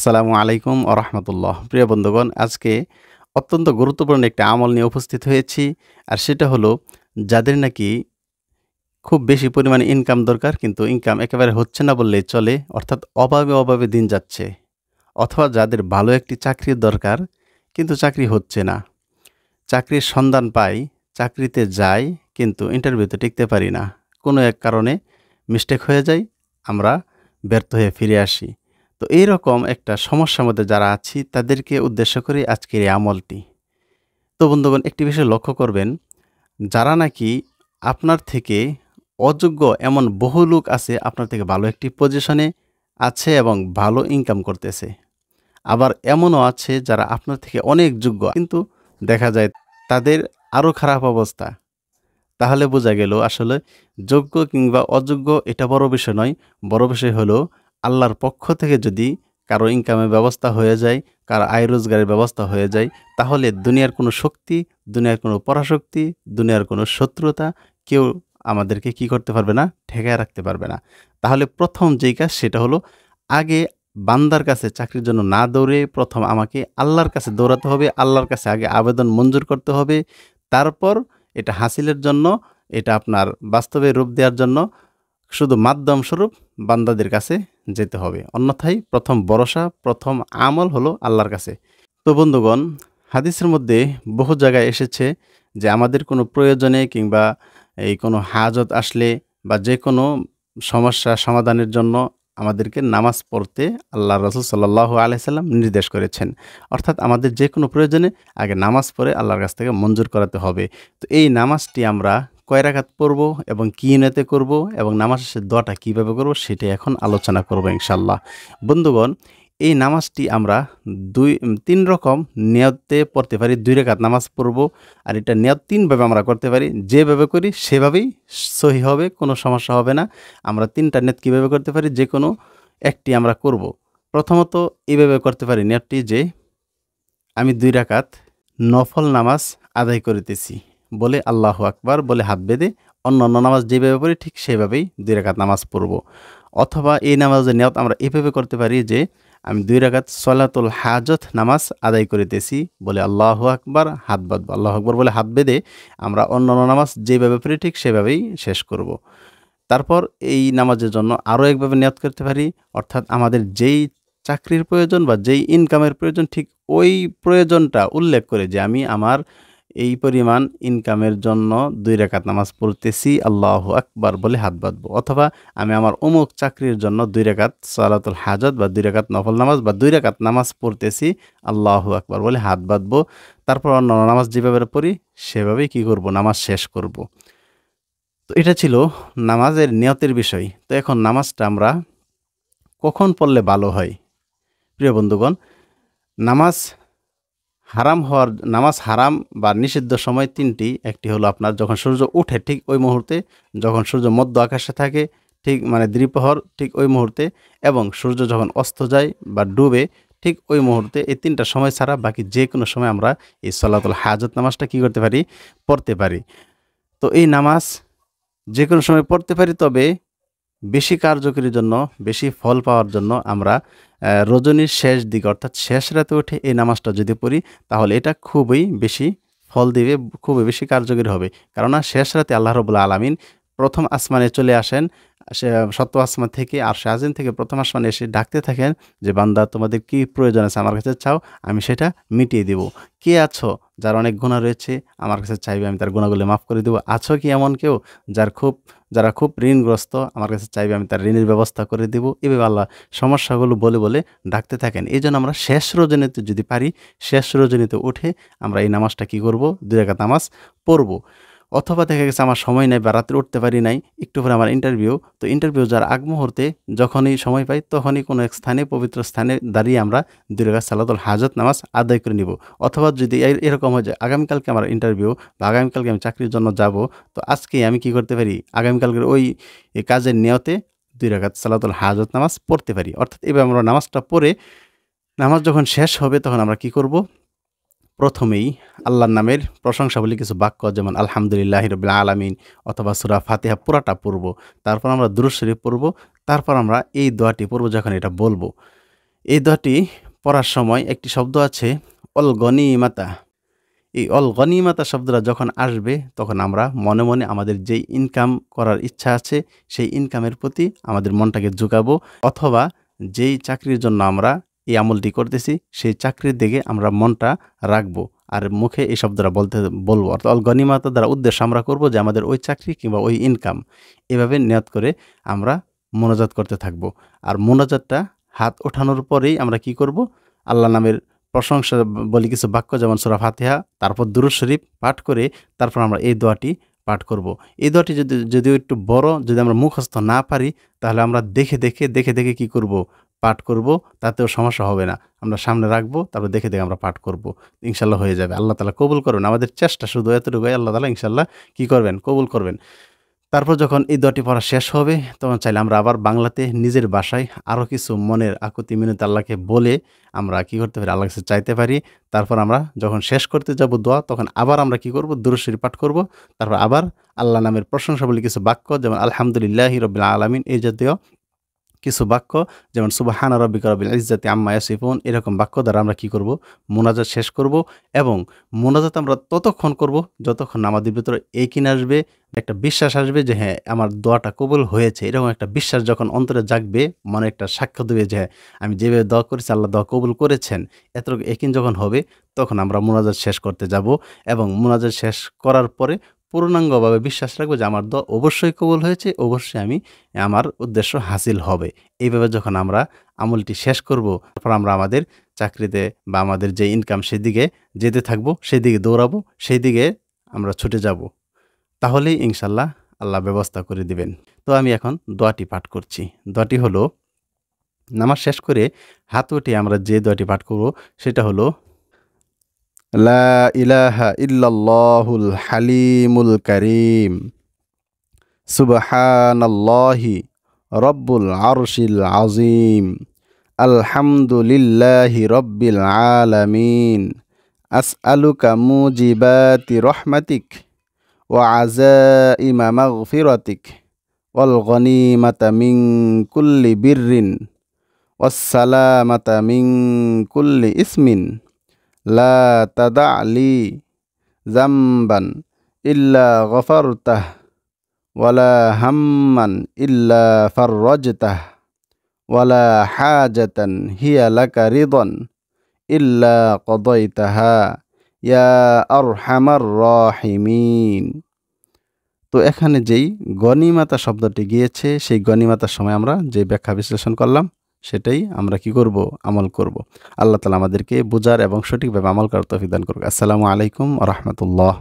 আসসালামু আলাইকুম ওয়া রাহমাতুল্লাহ। প্রিয় বন্ধুগণ, আজকে অত্যন্ত গুরুত্বপূর্ণ একটা আমল নিয়ে উপস্থিত হয়েছি। আর সেটা হলো যাদের নাকি খুব বেশি পরিমাণে ইনকাম দরকার কিন্তু ইনকাম একেবারে হচ্ছে না বললেই চলে। অর্থাৎ অভাবে দিন যাচ্ছে। অথবা যাদের ভালো একটি চাকরির দরকার কিন্তু চাকরি হচ্ছে না। চাকরির সন্ধান পাই, চাকরিতে যাই কিন্তু ইন্টারভিউতে টিকতে পারি না। কোনো এক কারণে মিস্টেক হয়ে যায়, আমরা ব্যর্থ হয়ে ফিরে আসি। তো এইরকম একটা সমস্যার মধ্যে যারা আছি তাদেরকে উদ্দেশ্য করে আজকের এই আমলটি। তো বন্ধুগণ, একটি বিষয় লক্ষ্য করবেন, যারা নাকি আপনার থেকে অযোগ্য এমন বহু লোক আছে আপনার থেকে ভালো একটি পজিশনে আছে এবং ভালো ইনকাম করতেছে। আবার এমনও আছে যারা আপনার থেকে অনেক যোগ্য কিন্তু দেখা যায় তাদের আরও খারাপ অবস্থা। তাহলে বোঝা গেল আসলে যোগ্য কিংবা অযোগ্য এটা বড় বিষয় নয়। বড় বিষয় হলো আল্লাহর পক্ষ থেকে যদি কারো ইনকামের ব্যবস্থা হয়ে যায়, কারো আয় রোজগারের ব্যবস্থা হয়ে যায়, তাহলে দুনিয়ার কোনো শক্তি, দুনিয়ার কোনো পরাশক্তি, দুনিয়ার কোনো শত্রুতা কেউ আমাদেরকে কি করতে পারবে না, ঠেকায় রাখতে পারবে না। তাহলে প্রথম যেই কাজ সেটা হলো আগে বান্দার কাছে চাকরির জন্য না দৌড়ে প্রথম আমাকে আল্লাহর কাছে দৌড়াতে হবে। আল্লাহর কাছে আগে আবেদন মঞ্জুর করতে হবে। তারপর এটা হাসিলের জন্য, এটা আপনার বাস্তবে রূপ দেওয়ার জন্য শুধু মাধ্যম স্বরূপ বান্দাদের কাছে যেতে হবে। অন্যথায় প্রথম ভরসা, প্রথম আমল হলো আল্লাহর কাছে। তো বন্ধুগণ, হাদিসের মধ্যে বহু জায়গায় এসেছে যে আমাদের কোনো প্রয়োজনে কিংবা এই কোনো হাজত আসলে বা যে কোনো সমস্যা সমাধানের জন্য আমাদেরকে নামাজ পড়তে আল্লাহ রাসূল সাল্লাল্লাহু আলাইহি সাল্লাম নির্দেশ করেছেন। অর্থাৎ আমাদের যে কোনো প্রয়োজনে আগে নামাজ পড়ে আল্লাহর কাছ থেকে মঞ্জুর করাতে হবে। তো এই নামাজটি আমরা কয় রাকাত পড়ব এবং কী নিয়তে করব এবং নামাজ শেষে দোয়াটা কীভাবে করব সেটাই এখন আলোচনা করব ইনশাআল্লাহ। বন্ধুগণ, এই নামাজটি আমরা ৩ রকম নিয়তে পড়তে পারি। ২ রাকাত নামাজ পড়ব। আর এটা নিয়ত ৩ ভাবে আমরা করতে পারি। যেভাবে করি সেভাবেই সহি হবে, কোনো সমস্যা হবে না। আমরা ৩টা নিয়ত কীভাবে করতে পারি? যেকোনো একটি আমরা করব। প্রথমত এভাবে করতে পারি নিয়তটি যে আমি ২ রাকাত নফল নামাজ আদায় করিতেছি বলে আল্লাহু আকবার বলে হাত বেঁধে অন্যান্য নামাজ যেভাবে পড়ি ঠিক সেভাবেই ২ রাকাত নামাজ পড়ব। অথবা এই নামাজের নিয়ত আমরা এভাবে করতে পারি যে আমি ২ রাকাত সলাতুল হাজত নামাজ আদায় করিতেছি বলে আল্লাহু আকবার, হাত বাঁধব। আল্লাহু আকবার বলে হাত বেঁধে আমরা অন্যান্য নামাজ যেভাবে পড়ি ঠিক সেভাবেই শেষ করব। তারপর এই নামাজের জন্য আরও একভাবে নিয়ত করতে পারি, অর্থাৎ আমাদের যেই চাকরির প্রয়োজন বা যেই ইনকামের প্রয়োজন ঠিক ওই প্রয়োজনটা উল্লেখ করে যে আমি আমার এই পরিমাণ ইনকামের জন্য ২ রাকাত নামাজ পড়তেছি আল্লাহু আকবার বলে হাত বাঁধব। অথবা আমি আমার অমুক চাকরির জন্য ২ রাকাত সালাতুল হাজত বা ২ রাকাত নফল নামাজ বা ২ রাকাত নামাজ পড়তেছি আল্লাহু আকবার বলে হাত বাঁধব। তারপর অন্যান্য নামাজ যেভাবে পড়ি সেভাবেই কী করব? নামাজ শেষ করব। তো এটা ছিল নামাজের নিয়তের বিষয়। তো এখন নামাজটা আমরা কখন পড়লে ভালো হয়? প্রিয় বন্ধুগণ, নামাজ নামাজ হারাম বা নিষিদ্ধ সময় ৩টি। একটি হলো আপনার যখন সূর্য ওঠে ঠিক ওই মুহূর্তে, যখন সূর্য মধ্য আকাশে থাকে ঠিক মানে দ্বিপ্রহর ঠিক ওই মুহূর্তে, এবং সূর্য যখন অস্ত যায় বা ডুবে ঠিক ওই মুহূর্তে। এই ৩টা সময় ছাড়া বাকি যে কোনো সময় আমরা এই সলাতুল হাজত নামাজটা কী করতে পারি? পড়তে পারি। তো এই নামাজ যে কোনো সময় পড়তে পারি, তবে বেশি কার্যকরীর জন্য, বেশি ফল পাওয়ার জন্য আমরা রজনীর শেষ দিকে অর্থাৎ শেষ রাতে উঠে এই নামাজটা যদি পড়ি তাহলে এটা খুবই বেশি ফল দিবে, খুবই বেশি কার্যকরী হবে। কেননা শেষ রাতে আল্লাহ রাব্বুল আলামিন প্রথম আসমানে চলে আসেন। সে ৭ম আসমান থেকে আরশে আজিম থেকে প্রথম আসমানে এসে ডাকতে থাকেন যে বান্দা তোমাদের কী প্রয়োজন আছে আমার কাছে চাও, আমি সেটা মিটিয়ে দেব। কে আছো যার অনেক গুনাহ রয়েছে আমার কাছে চাইবে, আমি তার গুনাহগুলো মাফ করে দেব। আছো কি এমন কেউ যারা খুব ঋণগ্রস্ত আমার কাছে চাইবে, আমি তার ঋণের ব্যবস্থা করে দেব। এভাবে আল্লাহ সমস্যাগুলো বলে ডাকতে থাকেন। এইজন্য আমরা শেষ রজনীতে যদি পারি, শেষ রজনীতে উঠে আমরা এই নামাজটা কী করব? ২ রাকাত নামাজ পড়ব। অথবা দেখা গেছে আমার সময় নাই বা রাত্রে উঠতে পারি নাই, একটু পরে আমার ইন্টারভিউ। তো ইন্টারভিউ যাওয়ার আগ মুহূর্তে যখনই সময় পাই তখনই কোনো এক স্থানে, পবিত্র স্থানে দাঁড়িয়ে আমরা ২ রাকাত সালাতুল হাজত নামাজ আদায় করে নিব। অথবা যদি এরকম হয় যে আগামীকালকে আমার ইন্টারভিউ বা আগামীকালকে আমি চাকরির জন্য যাব, তো আজকেই আমি কী করতে পারি? আগামীকালকের ওই কাজের নিয়তে ২ রাকাত সালাতুল হাজত নামাজ পড়তে পারি। অর্থাৎ এভাবে আমরা নামাজটা পড়ে নামাজ যখন শেষ হবে তখন আমরা কী করব? প্রথমেই আল্লাহর নামের প্রশংসাবলী কিছু বাক্য যেমন আলহামদুলিল্লাহি রাব্বিল আলামিন অথবা সূরা ফাতিহা পুরাটা পড়ব। তারপর আমরা দুরূদ শরীফ পড়ব। তারপর আমরা এই দোয়াটি পড়ব যখন এটা বলব। এই দোয়াটি পড়ার সময় একটি শব্দ আছে অল গনিমাতা। এই অল গনিমাতা শব্দটা যখন আসবে তখন আমরা মনে মনে আমাদের যেই ইনকাম করার ইচ্ছা আছে সেই ইনকামের প্রতি আমাদের মনটাকে ঝুঁকাবো, অথবা যেই চাকরির জন্য আমরা এই আমলটি করতেছি সেই চাকরির দিকে আমরা মনটা রাখবো আর মুখে এই শব্দটা বলবো। অর্থাৎ অল গনিমাতা দ্বারা উদ্দেশ্য আমরা করব যে আমাদের ওই চাকরি কিংবা ওই ইনকাম, এভাবে নিয়ত করে আমরা মোনাজাত করতে থাকবো। আর মোনাজাতটা হাত ওঠানোর পরেই আমরা কি করব, আল্লাহ নামের প্রশংসা বলি কিছু বাক্য, যেমন সূরা ফাতিহা, তারপর দুরূদ শরীফ পাঠ করে তারপর আমরা এই দোয়াটি পাঠ করব। এই দোয়াটি যদিও একটু বড়, যদি আমরা মুখস্থ না পারি তাহলে আমরা দেখে কি করব, পাঠ করব, তাতেও সমস্যা হবে না। আমরা সামনে রাখবো, তারপর দেখে আমরা পাঠ করব। ইনশাল্লাহ হয়ে যাবে। আল্লাহ তাআলা কবুল করবেন। আমাদের চেষ্টা শুধু এতটুকুই, আল্লাহ তাআলা ইনশাল্লাহ কি করবেন, কবুল করবেন। তারপর যখন এই দোয়াটি পড়া শেষ হবে তখন চাইলে আমরা আবার বাংলাতে নিজের ভাষায় আরও কিছু মনের আকুতি মিনতি আল্লাহকে বলে আমরা কি করতে পারি, আল্লাহর কাছে চাইতে পারি। তারপর আমরা যখন শেষ করতে যাব দোয়া, তখন আবার আমরা কি করব, দুরূদ শরীফ পাঠ করব। তারপর আবার আল্লাহ নামের প্রশংসা বলি কিছু বাক্য, যেমন আলহামদুলিল্লাহি রাব্বিল আলামিন, এই জাতীয় কিছু বাক্য, যেমন সুবহানা রাব্বিকা রাব্বিল ইজ্জাতি আম্মা ইয়াসিফুন, এরকম বাক্য দ্বারা আমরা কি করব, মোনাজাত শেষ করব। এবং মোনাজাত আমরা ততক্ষণ করব যতক্ষণ না আমাদের ভিতরে একিন আসবে, একটা বিশ্বাস আসবে যে হ্যাঁ আমার দোয়াটা কবুল হয়েছে। এরকম একটা বিশ্বাস যখন অন্তরে জাগবে, মনে একটা সাক্ষ্য দেবে যে হ্যাঁ আমি যেভাবে দোয়া করেছি আল্লাহ দোয়া কবুল করেছেন, এতটুকু একিন যখন হবে তখন আমরা মোনাজাত শেষ করতে যাব। এবং মোনাজাত শেষ করার পরে পূর্ণাঙ্গভাবে বিশ্বাস রাখবো যে আমার দোয়া অবশ্যই কবুল হয়েছে, অবশ্যই আমার উদ্দেশ্য হাসিল হবে। এইভাবে যখন আমরা আমলটি শেষ করব, তারপর আমরা আমাদের চাকরিতে বা আমাদের যে ইনকাম সেদিকে যেতে থাকবো, সেদিকে দৌড়াবো, সেই দিকে আমরা ছুটে যাব। তাহলেই ইনশাল্লাহ আল্লাহ ব্যবস্থা করে দিবেন। তো আমি এখন দোয়াটি পাঠ করছি। দোয়াটি হলো, নামাজ শেষ করে হাত উঠিয়ে আমরা যে দোয়াটি পাঠ করব সেটা হলো, লা ইলাহা ইল্লাল্লাহুল হালিমুল কারীম, সুবহানাল্লাহি রব্বুল আরশিল আযীম, আলহামদুলিল্লাহি রব্বিল আলামিন, আসআলুকা মুজিবাতি রহমাতিক ওয়া আযাইমা মাগফিরাতিক ওয়াল গনিমাতা মিন কুল্লি বিররিন ওয়াস সালামাতা মিন কুল্লি ইসমিন লা তাদা' লি যামবান ইল্লা গফারতাহ ওয়ালা হাম্মান ইল্লা ফাররাজতাহ ওয়ালা হাজাতান হিয়া লাকা রিদন ইল্লা কদাইতাহা ইয়া আরহামার রাহিমিন। তো এখানে যেই গনিমাতা শব্দটি গিয়েছে, সেই গনিমাতার সময় আমরা যে ব্যাখ্যা বিশ্লেষণ করলাম সেটাই আমরা কি করব, আমল করব। আল্লাহ তাআলা আমাদেরকে বোঝার এবং সঠিকভাবে আমল করার তৌফিক দান করুক। আসসালামু আলাইকুম ওয়া রাহমাতুল্লাহ।